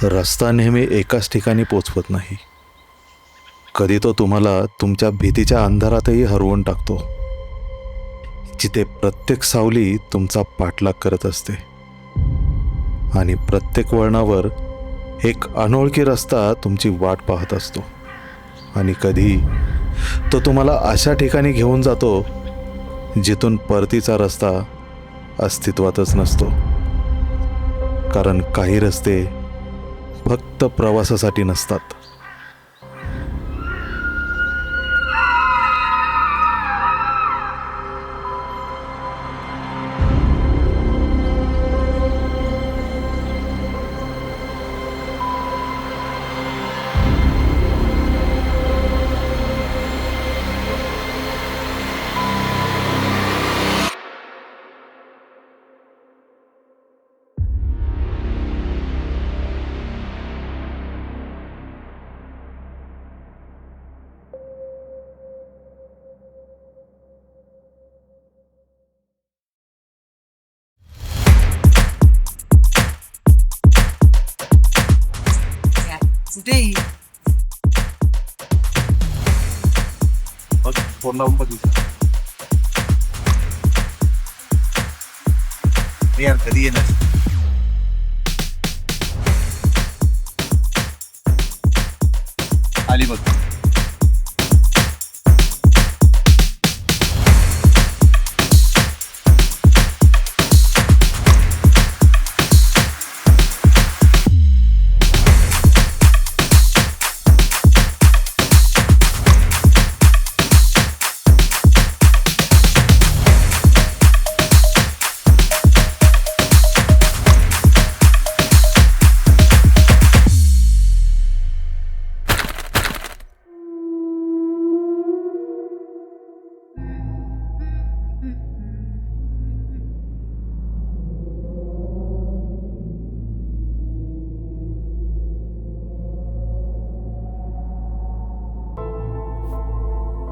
रस्ता नेहमी एकाच ठिकाणी पोचवत नाही. कधी तो तुम्हाला तुमच्या भीतीच्या अंधारातही हरवून टाकतो, जिथे प्रत्येक सावली तुमचा पाठलाग करत असते आणि प्रत्येक वळणावर एक अनोळखी रस्ता तुमची वाट पाहत असतो. आणि कधी तो तुम्हाला अशा ठिकाणी घेऊन जातो जिथून परतीचा रस्ता अस्तित्वातच नसतो. कारण काही रस्ते फक्त प्रवासासाठी नसतात. कुठे फोन लावून बघितलं यार, कधी येणार? आली बघ.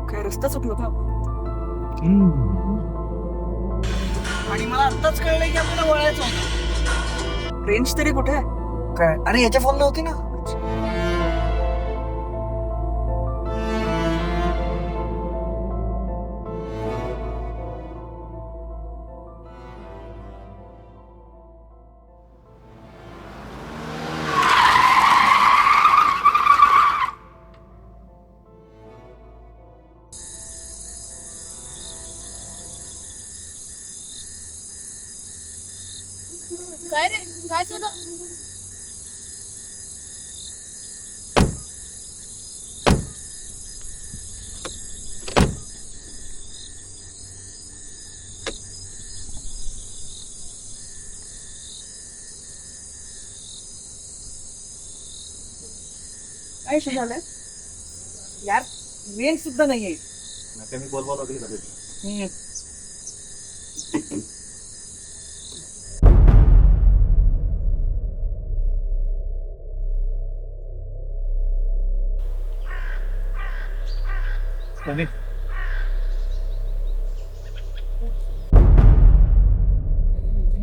काय रस्ता चुकलो का? आणि मला आत्ताच कळलंय की आपल्याला वळायचं होतं. रेंज तरी कुठे आहे? काय? अरे याच्या फोन नव्हती ना. काय रे, काय झालं? काय इशू झालंय यार? रेंज सुद्धा नाहीये. मी बोलवा लागली.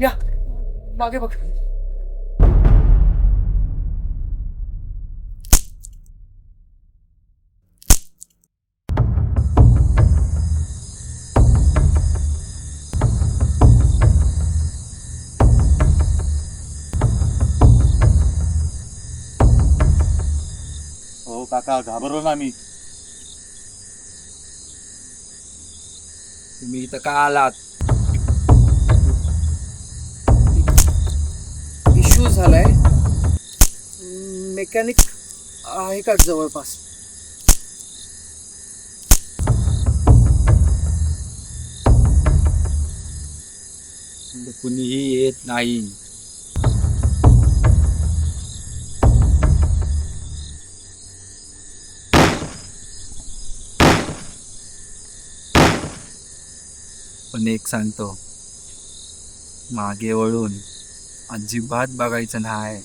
या मागे बघ. हो काका, घाबरलो ना आम्ही. तुम्ही इथं का आलात? इश्यू झालाय. मेकॅनिक आहे का जवळपास? कुणीही येत नाही. पण एक सांगतो, मागे वळून अजिबात बघायचं नाही.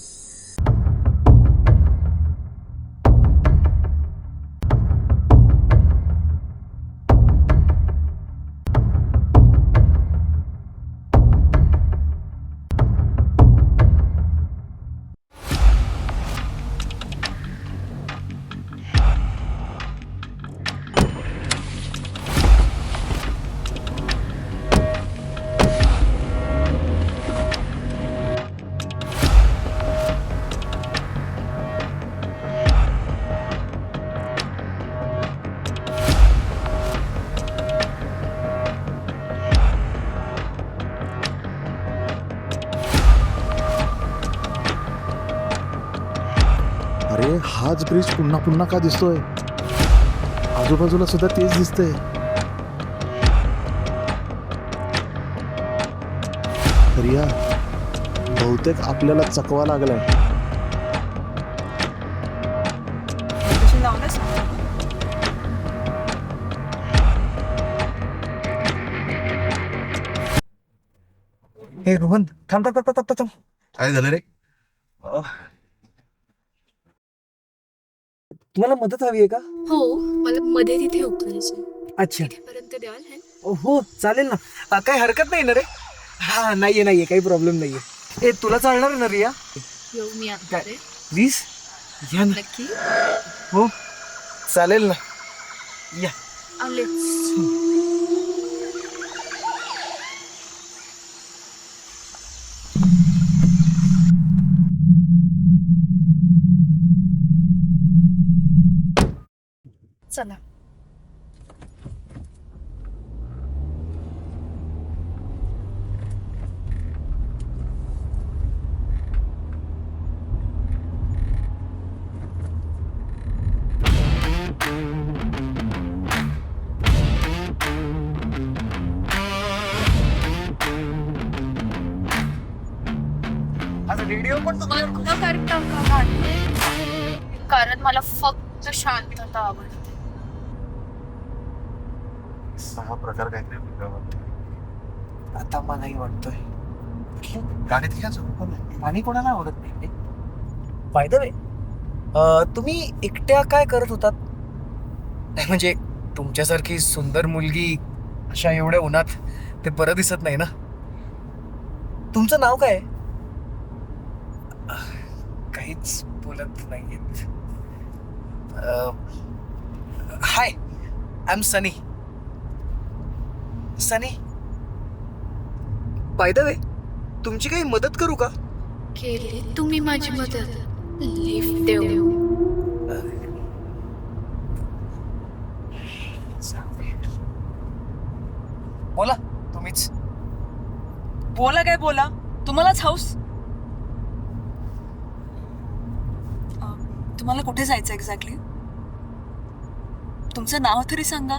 हाच ब्रिज पुन्हा पुन्हा का दिसतोय? आजूबाजूला सुद्धा तेच दिसतंय. रिया, बहुतेक आपल्याला चकवा लागलाय. लोकेशन लावलंस? हे रोहन, थांब थांब थांब थांब थांब. काय झालं रे? तुम्हाला मदत हवी आहे का? हो मला मध्ये तिथे उतरायचं. अच्छा. तिथेपर्यंत द्याल हे? हो चालेल ना. काही हरकत नाही ना रे? हा नाहीये काही प्रॉब्लेम नाहीये. तुला चालणार ना रिया? येऊ मी आता रे. प्लीज या ना. नक्की हो चालेल ना, या. आले. चला. आता रेडिओ पण तुम्हाला बंद करता का गाणी? कारण मला फक्त शांतता आवडते. सहा प्रकार काहीतरी वेगळं. आता मलाही वाटतोय. गाडीत घ्यायचो. आणि कोणाला आवडत नाही. बाय द वे, तुम्ही एकट्या काय करत होतात? नाही म्हणजे तुमच्यासारखी सुंदर मुलगी अशा एवढ्या उन्हात ते बरं दिसत नाही ना. तुमचं नाव काय आहे? काहीच बोलत नाहीयेत. Hi, I am Sunny. Sunny, by the way, तुमची काही मदत करू का? केली तुम्ही माझी मदत. लिफ्ट देऊ. बोला तुम्हीच. बोला काय बोला, तुम्हालाच हाऊस. तुम्हाला कुठे जायचं एक्झॅक्टली? तुमचं नाव तरी सांगा.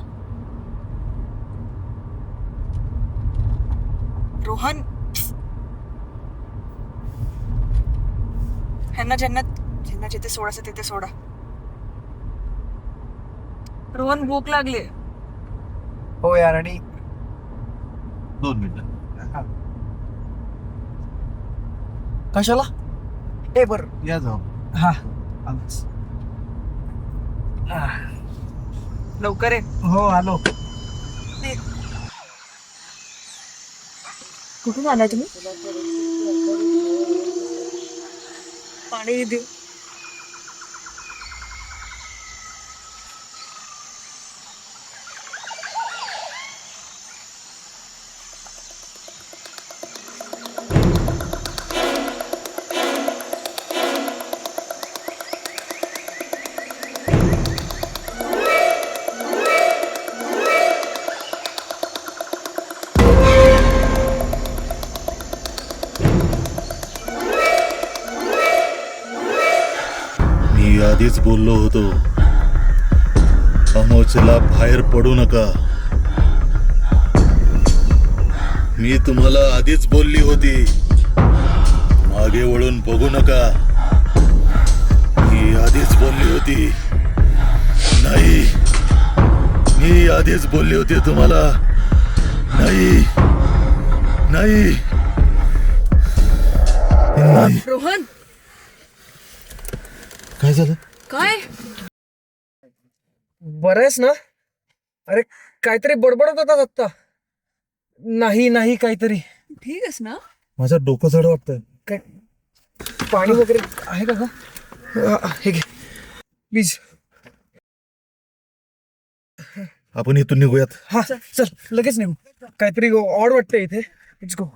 रोहन, ह्यांना ज्यांना ज्यांना जिथे सोडायचं तिथे सोडा. रोहन, भूक लागली. हो यार. आणि 2 मिनिटं. कशाला? बरं. या जाऊ. हा आलोच. लवकर आहे. हो आलो. कुठून आलाय तुम्ही? पाणी देऊ. मी आधीच बोललो होतो, अमोचला बाहेर पडू नका. मी तुम्हाला आधीच बोलली होती, मागे वळून बघू नका. मी आधीच बोलली होती. नाही, मी आधीच बोलली होती तुम्हाला. नाही नाही नाही. रोहन, काय झालं? काय? बरं आहेस ना? अरे काहीतरी बडबडत होता आत्ता. नाही काहीतरी. ठीक आहेस ना? माझं डोकं जड वाटतंय. काय पाणी वगैरे आहे का? हे घे प्लीज. आपण इथून निघूयात. हा चल लगेच नेऊ. काहीतरी ऑड वाटतंय इथे. Let's go.